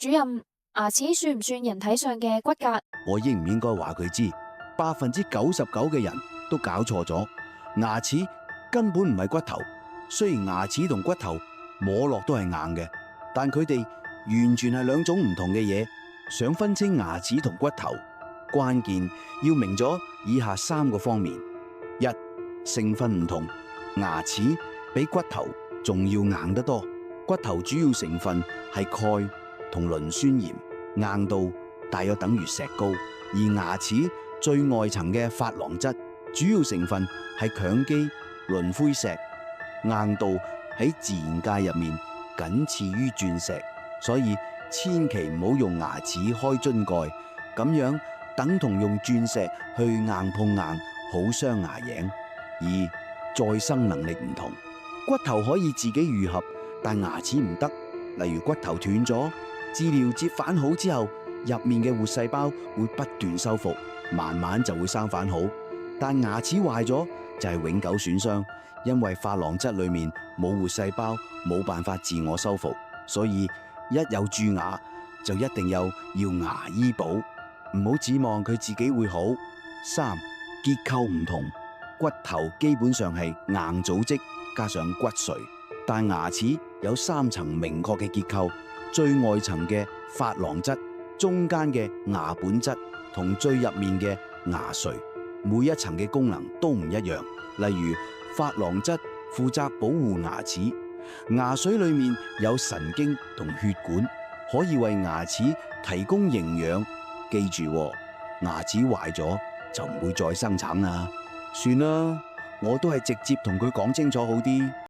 主任，牙齒算唔算人體上嘅骨骼？我應唔應該話佢知？99%嘅人都搞錯咗，牙齒根本唔係骨頭。雖然牙齒同骨頭摸落都係硬嘅，但佢哋完全係兩種唔同嘅嘢。想分清牙齒同骨頭，關鍵要明咗以下3個方面：一、成分唔同，牙齒比骨頭仲要硬得多。骨頭主要成分係鈣同磷酸鹽，硬度大約等於石膏；而牙齒最外層嘅珐琅質，主要成分係強基磷灰石，硬度喺自然界入面僅次於鑽石。所以千祈唔好用牙齒開樽蓋，咁樣等同用鑽石去硬碰硬，好傷牙齦。二、再生能力唔同，骨頭可以自己愈合，但牙齒唔得。例如骨頭斷咗，治療接返好之後，入面嘅活細胞會不斷修復，慢慢就會生返好。但牙齒壞咗就係永久損傷，因為珐琅質裏面冇活細胞，冇辦法自我修復，所以一有蛀牙就一定要牙醫保，唔好指望佢自己會好。三、結構唔同，骨頭基本上係硬組織加上骨髓，但牙齒有3層明確嘅結構：最外層嘅珐琅質、中間嘅牙本質同最入面嘅牙髓，每一層嘅功能都唔一樣。例如珐琅質負責保護牙齒，牙髓裏面有神經同血管，可以為牙齒提供營養。記住喎，牙齒壞咗就唔會再生產啦。算啦，我都係直接同佢講清楚好啲。